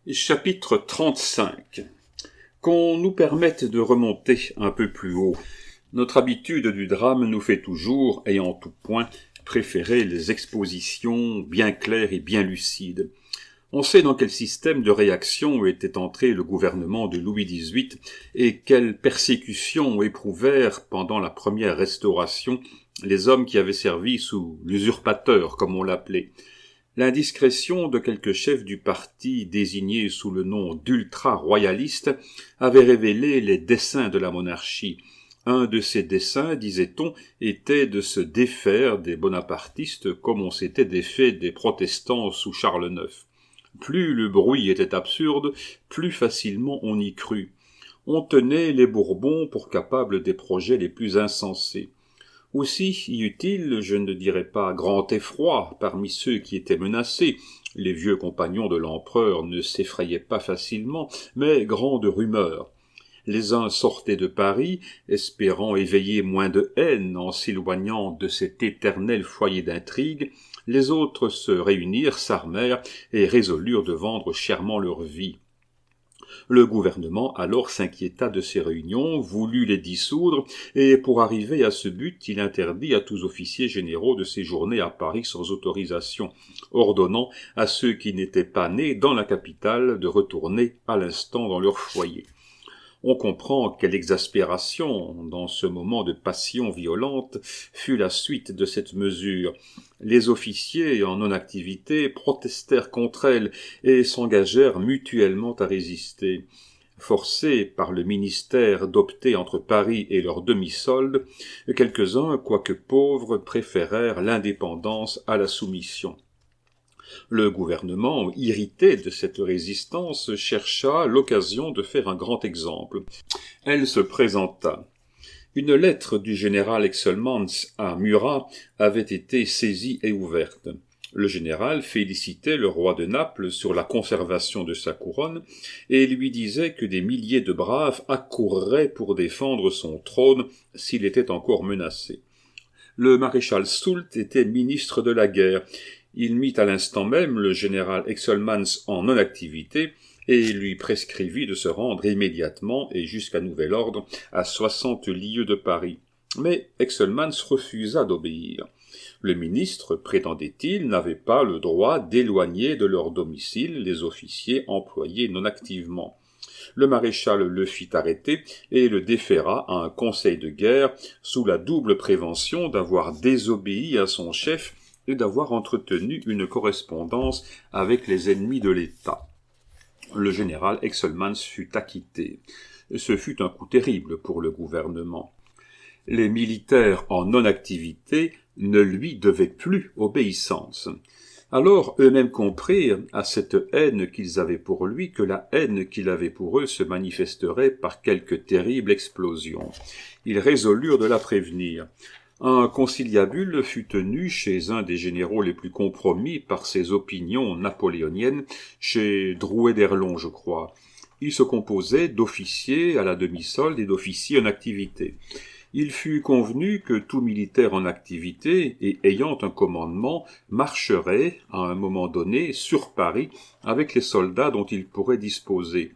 Chapitre 35. Qu'on nous permette de remonter un peu plus haut. Notre habitude du drame nous fait toujours, et en tout point, préférer les expositions bien claires et bien lucides. On sait dans quel système de réaction était entré le gouvernement de Louis XVIII et quelles persécutions éprouvèrent pendant la première Restauration les hommes qui avaient servi sous l'usurpateur, comme on l'appelait. L'indiscrétion de quelques chefs du parti désignés sous le nom d'ultra-royalistes avait révélé les desseins de la monarchie. Un de ces desseins, disait-on, était de se défaire des bonapartistes comme on s'était défait des protestants sous Charles IX. Plus le bruit était absurde, plus facilement on y crut. On tenait les Bourbons pour capables des projets les plus insensés. Aussi y eut-il, je ne dirais pas grand effroi, parmi ceux qui étaient menacés. Les vieux compagnons de l'empereur ne s'effrayaient pas facilement, mais grande rumeur. Les uns sortaient de Paris, espérant éveiller moins de haine en s'éloignant de cet éternel foyer d'intrigue. Les autres se réunirent, s'armèrent et résolurent de vendre chèrement leur vie. Le gouvernement alors s'inquiéta de ces réunions, voulut les dissoudre, et pour arriver à ce but, il interdit à tous officiers généraux de séjourner à Paris sans autorisation, ordonnant à ceux qui n'étaient pas nés dans la capitale de retourner à l'instant dans leur foyer. On comprend quelle exaspération, dans ce moment de passion violente, fut la suite de cette mesure. Les officiers en non-activité protestèrent contre elle et s'engagèrent mutuellement à résister. Forcés par le ministère d'opter entre Paris et leur demi-solde, quelques-uns, quoique pauvres, préférèrent l'indépendance à la soumission. Le gouvernement, irrité de cette résistance, chercha l'occasion de faire un grand exemple. Elle se présenta. Une lettre du général Excelmans à Murat avait été saisie et ouverte. Le général félicitait le roi de Naples sur la conservation de sa couronne et lui disait que des milliers de braves accourraient pour défendre son trône s'il était encore menacé. Le maréchal Soult était ministre de la guerre. Il mit à l'instant même le général Excelmans en non-activité et lui prescrivit de se rendre immédiatement et jusqu'à nouvel ordre à 60 lieues de Paris. Mais Excelmans refusa d'obéir. Le ministre, prétendait-il, n'avait pas le droit d'éloigner de leur domicile les officiers employés non-activement. Le maréchal le fit arrêter et le déféra à un conseil de guerre sous la double prévention d'avoir désobéi à son chef et d'avoir entretenu une correspondance avec les ennemis de l'État. Le général Excelmans fut acquitté. Ce fut un coup terrible pour le gouvernement. Les militaires en non-activité ne lui devaient plus obéissance. Alors eux-mêmes comprirent, à cette haine qu'ils avaient pour lui, que la haine qu'il avait pour eux se manifesterait par quelque terrible explosion. Ils résolurent de la prévenir. Un conciliabule fut tenu chez un des généraux les plus compromis par ses opinions napoléoniennes, chez Drouet d'Erlon, je crois. Il se composait d'officiers à la demi-solde et d'officiers en activité. Il fut convenu que tout militaire en activité et ayant un commandement marcherait, à un moment donné, sur Paris avec les soldats dont il pourrait disposer.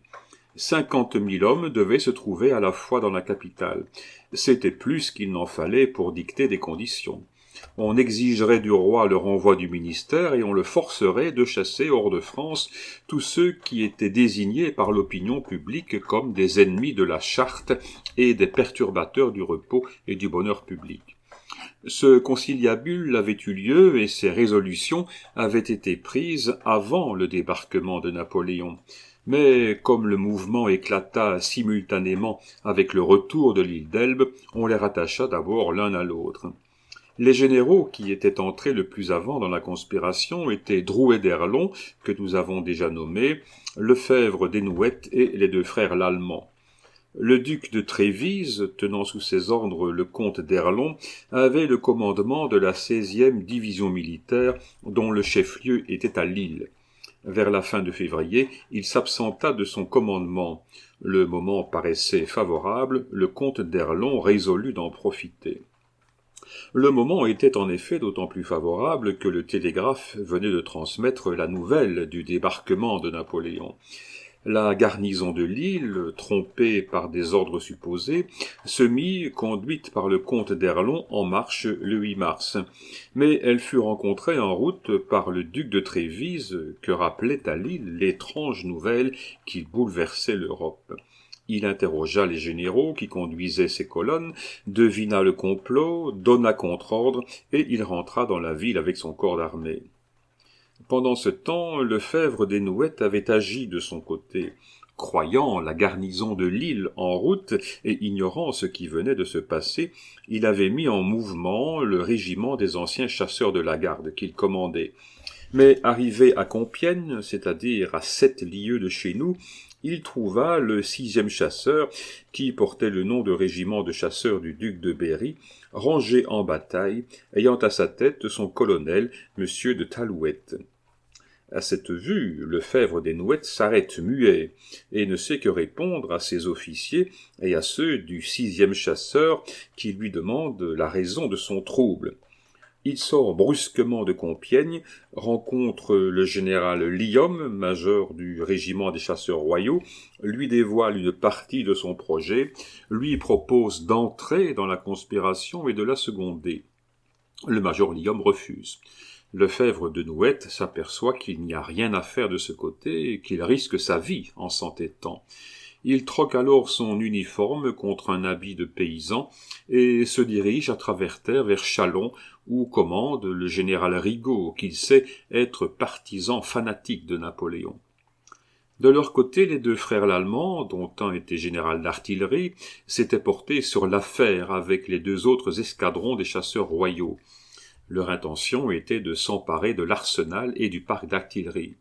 50 000 hommes devaient se trouver à la fois dans la capitale. C'était plus qu'il n'en fallait pour dicter des conditions. On exigerait du roi le renvoi du ministère et on le forcerait de chasser hors de France tous ceux qui étaient désignés par l'opinion publique comme des ennemis de la charte et des perturbateurs du repos et du bonheur public. Ce conciliabule avait eu lieu et ses résolutions avaient été prises avant le débarquement de Napoléon. Mais comme le mouvement éclata simultanément avec le retour de l'île d'Elbe, on les rattacha d'abord l'un à l'autre. Les généraux qui étaient entrés le plus avant dans la conspiration étaient Drouet d'Erlon, que nous avons déjà nommé, Lefebvre Desnouettes et les deux frères Lallemand. Le duc de Trévise, tenant sous ses ordres le comte d'Erlon, avait le commandement de la 16e division militaire, dont le chef-lieu était à Lille. Vers la fin de février, il s'absenta de son commandement. Le moment paraissait favorable, le comte d'Erlon résolut d'en profiter. Le moment était en effet d'autant plus favorable que le télégraphe venait de transmettre la nouvelle du débarquement de Napoléon. La garnison de Lille, trompée par des ordres supposés, se mit, conduite par le comte d'Erlon, en marche le 8 mars. Mais elle fut rencontrée en route par le duc de Trévise, que rappelait à Lille l'étrange nouvelle qui bouleversait l'Europe. Il interrogea les généraux qui conduisaient ces colonnes, devina le complot, donna contre-ordre, et il rentra dans la ville avec son corps d'armée. Pendant ce temps, Lefebvre Desnouettes avait agi de son côté. Croyant la garnison de Lille en route et ignorant ce qui venait de se passer, il avait mis en mouvement le régiment des anciens chasseurs de la garde qu'il commandait. Mais arrivé à Compiègne, c'est-à-dire à 7 lieues de chez nous, il trouva le 6e chasseur, qui portait le nom de régiment de chasseurs du duc de Berry, rangé en bataille, ayant à sa tête son colonel, M. de Talouette. À cette vue, Lefebvre Desnouettes s'arrête muet, et ne sait que répondre à ses officiers et à ceux du 6e chasseur qui lui demandent la raison de son trouble. Il sort brusquement de Compiègne, rencontre le général Liomme, major du régiment des chasseurs royaux, lui dévoile une partie de son projet, lui propose d'entrer dans la conspiration et de la seconder. Le major Liomme refuse. Lefebvre Desnouettes s'aperçoit qu'il n'y a rien à faire de ce côté et qu'il risque sa vie en s'entêtant. Il troque alors son uniforme contre un habit de paysan et se dirige à travers terre vers Châlons, où commande le général Rigaud, qu'il sait être partisan fanatique de Napoléon. De leur côté, les 2 frères Lallemand, dont un était général d'artillerie, s'étaient portés sur l'affaire avec les 2 autres escadrons des chasseurs royaux. Leur intention était de s'emparer de l'arsenal et du parc d'artillerie.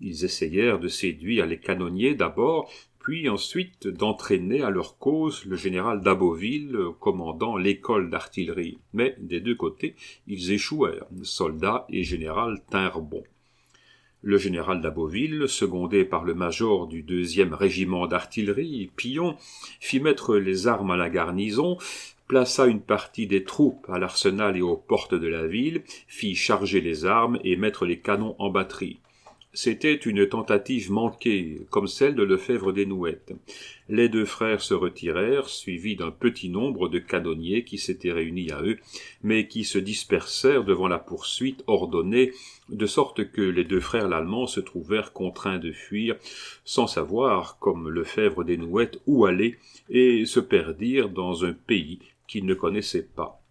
Ils essayèrent de séduire les canonniers d'abord, puis ensuite d'entraîner à leur cause le général d'Aboville, commandant l'école d'artillerie. Mais des 2 côtés, ils échouèrent. Soldats et général tinrent bon. Le général d'Aboville, secondé par le major du 2e régiment d'artillerie, Pillon, fit mettre les armes à la garnison, plaça une partie des troupes à l'arsenal et aux portes de la ville, fit charger les armes et mettre les canons en batterie. C'était une tentative manquée, comme celle de Lefebvre Desnouettes. Les 2 frères se retirèrent, suivis d'un petit nombre de canonniers qui s'étaient réunis à eux, mais qui se dispersèrent devant la poursuite ordonnée, de sorte que les 2 frères Lallemand se trouvèrent contraints de fuir, sans savoir, comme Lefebvre Desnouettes, où aller, et se perdirent dans un pays qu'ils ne connaissaient pas.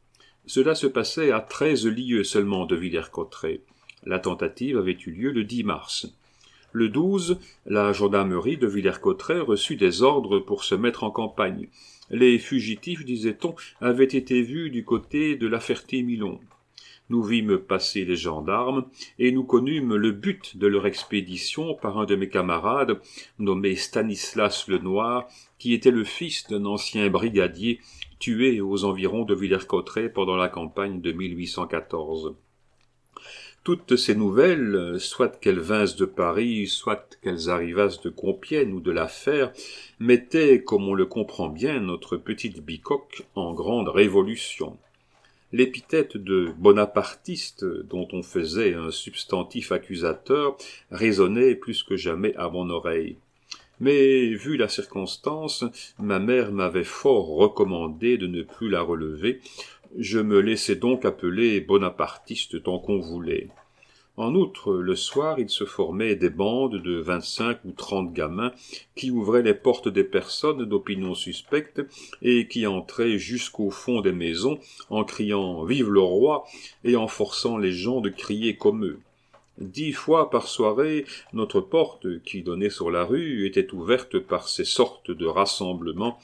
Cela se passait à 13 lieues seulement de Villers-Cotterêts. La tentative avait eu lieu le 10 mars. Le 12, la gendarmerie de Villers-Cotterêts reçut des ordres pour se mettre en campagne. Les fugitifs, disait-on, avaient été vus du côté de La Ferté-Milon. Nous vîmes passer les gendarmes, et nous connûmes le but de leur expédition par un de mes camarades, nommé Stanislas Lenoir, qui était le fils d'un ancien brigadier tué aux environs de Villers-Cotterêts pendant la campagne de 1814. Toutes ces nouvelles, soit qu'elles vinssent de Paris, soit qu'elles arrivassent de Compiègne ou de la Fère, mettaient, comme on le comprend bien, notre petite bicoque en grande révolution. L'épithète de bonapartiste, dont on faisait un substantif accusateur, résonnait plus que jamais à mon oreille. Mais, vu la circonstance, ma mère m'avait fort recommandé de ne plus la relever. Je me laissai donc appeler bonapartiste tant qu'on voulait. En outre, le soir, il se formait des bandes de 25 ou 30 gamins qui ouvraient les portes des personnes d'opinion suspecte et qui entraient jusqu'au fond des maisons en criant « Vive le roi !» et en forçant les gens de crier comme eux. 10 fois par soirée, notre porte, qui donnait sur la rue, était ouverte par ces sortes de rassemblements,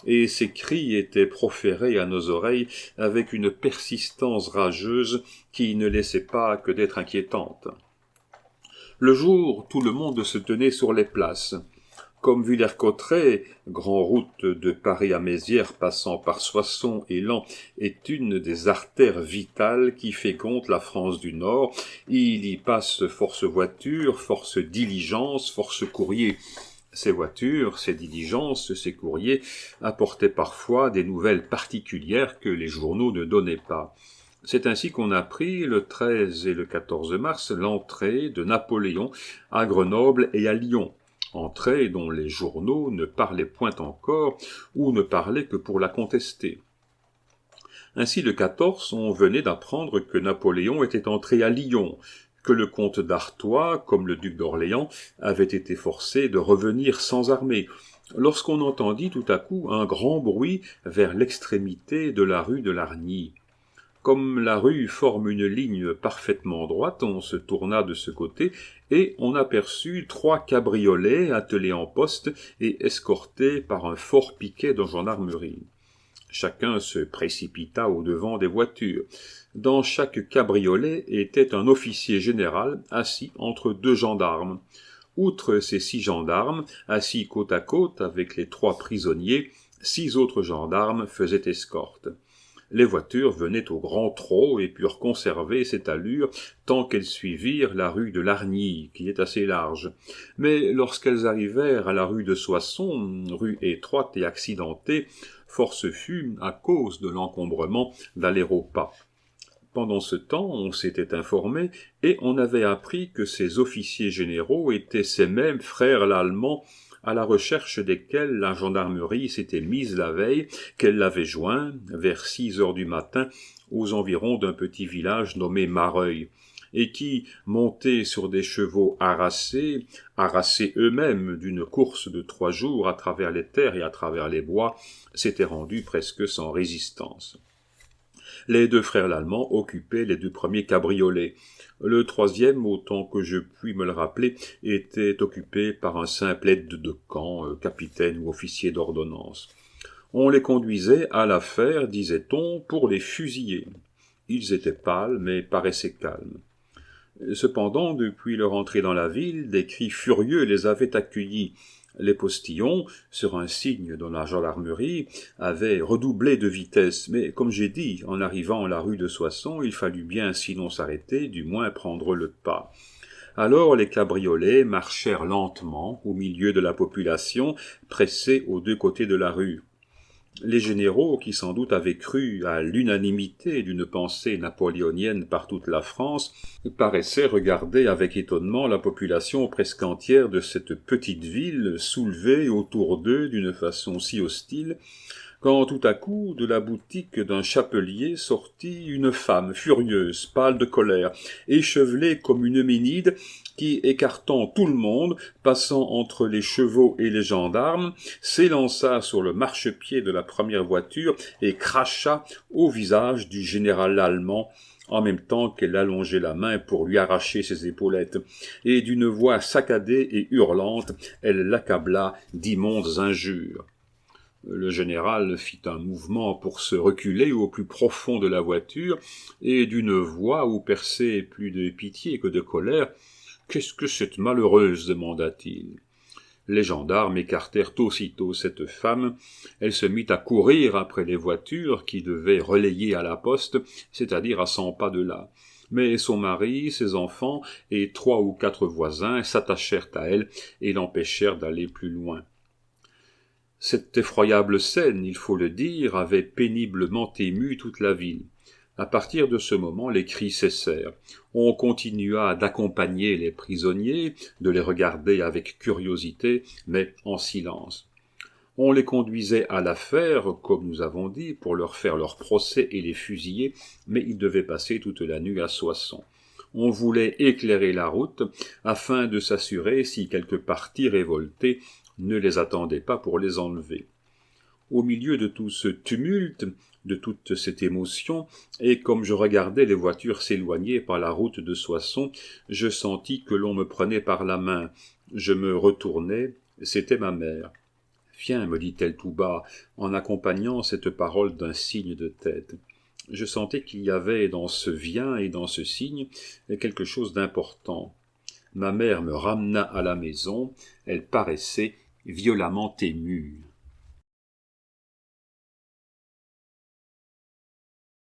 et ces cris étaient proférés à nos oreilles avec une persistance rageuse qui ne laissait pas que d'être inquiétante. Le jour, tout le monde se tenait sur les places. Comme Villers-Cotterêts, grand route de Paris à Mézières passant par Soissons et Laon, est une des artères vitales qui fécondent la France du Nord. Il y passe force voitures, force diligences, force courriers. Ces voitures, ces diligences, ces courriers apportaient parfois des nouvelles particulières que les journaux ne donnaient pas. C'est ainsi qu'on apprit, le 13 et le 14 mars, l'entrée de Napoléon à Grenoble et à Lyon, entrée dont les journaux ne parlaient point encore ou ne parlaient que pour la contester. Ainsi, le 14, on venait d'apprendre que Napoléon était entré à Lyon, que le comte d'Artois, comme le duc d'Orléans, avait été forcé de revenir sans armée, lorsqu'on entendit tout à coup un grand bruit vers l'extrémité de la rue de Largny. Comme la rue forme une ligne parfaitement droite, on se tourna de ce côté et on aperçut 3 cabriolets attelés en poste et escortés par un fort piquet de gendarmerie. Chacun se précipita au-devant des voitures. Dans chaque cabriolet était un officier général assis entre 2 gendarmes. Outre ces 6 gendarmes, assis côte à côte avec les 3 prisonniers, 6 autres gendarmes faisaient escorte. Les voitures venaient au grand trot et purent conserver cette allure tant qu'elles suivirent la rue de Largny, qui est assez large. Mais lorsqu'elles arrivèrent à la rue de Soissons, rue étroite et accidentée, force fut, à cause de l'encombrement, d'aller au pas. Pendant ce temps, on s'était informé, et on avait appris que ces officiers généraux étaient ces mêmes frères l'Allemand à la recherche desquels la gendarmerie s'était mise la veille, qu'elle l'avait joint, vers 6 heures du matin, aux environs d'un petit village nommé Mareuil, et qui, montés sur des chevaux harassés eux-mêmes d'une course de 3 jours à travers les terres et à travers les bois, s'étaient rendus presque sans résistance. Les 2 frères l'Allemand occupaient les 2 premiers cabriolets. Le 3e, autant que je puis me le rappeler, était occupé par un simple aide de camp, capitaine ou officier d'ordonnance. On les conduisait à la fer, disait-on, pour les fusiller. Ils étaient pâles, mais paraissaient calmes. Cependant, depuis leur entrée dans la ville, des cris furieux les avaient accueillis. Les postillons, sur un signe de la gendarmerie, avaient redoublé de vitesse, mais, comme j'ai dit, en arrivant à la rue de Soissons, il fallut bien, sinon s'arrêter, du moins prendre le pas. Alors les cabriolets marchèrent lentement au milieu de la population, pressée aux 2 côtés de la rue. Les généraux, qui sans doute avaient cru à l'unanimité d'une pensée napoléonienne par toute la France, paraissaient regarder avec étonnement la population presque entière de cette petite ville soulevée autour d'eux d'une façon si hostile, quand tout à coup, de la boutique d'un chapelier sortit une femme furieuse, pâle de colère, échevelée comme une Euménide, qui, écartant tout le monde, passant entre les chevaux et les gendarmes, s'élança sur le marchepied de la première voiture et cracha au visage du général allemand, en même temps qu'elle allongeait la main pour lui arracher ses épaulettes, et d'une voix saccadée et hurlante, elle l'accabla d'immondes injures. Le général fit un mouvement pour se reculer au plus profond de la voiture, et d'une voix où perçait plus de pitié que de colère, « Qu'est-ce que cette malheureuse » demanda-t-il. Les gendarmes écartèrent aussitôt cette femme, elle se mit à courir après les voitures qui devaient relayer à la poste, c'est-à-dire à 100 pas de là. Mais son mari, ses enfants et 3 ou 4 voisins s'attachèrent à elle et l'empêchèrent d'aller plus loin. Cette effroyable scène, il faut le dire, avait péniblement ému toute la ville. À partir de ce moment, les cris cessèrent. On continua d'accompagner les prisonniers, de les regarder avec curiosité, mais en silence. On les conduisait à la fer, comme nous avons dit, pour leur faire leur procès et les fusiller, mais ils devaient passer toute la nuit à Soissons. On voulait éclairer la route, afin de s'assurer si quelque parti révolté ne les attendait pas pour les enlever. Au milieu de tout ce tumulte, de toute cette émotion, et comme je regardais les voitures s'éloigner par la route de Soissons, je sentis que l'on me prenait par la main. Je me retournai, c'était ma mère. « Viens, me dit-elle tout bas, en accompagnant cette parole d'un signe de tête. Je sentais qu'il y avait dans ce « viens » et dans ce signe quelque chose d'important. Ma mère me ramena à la maison, elle paraissait violemment émue.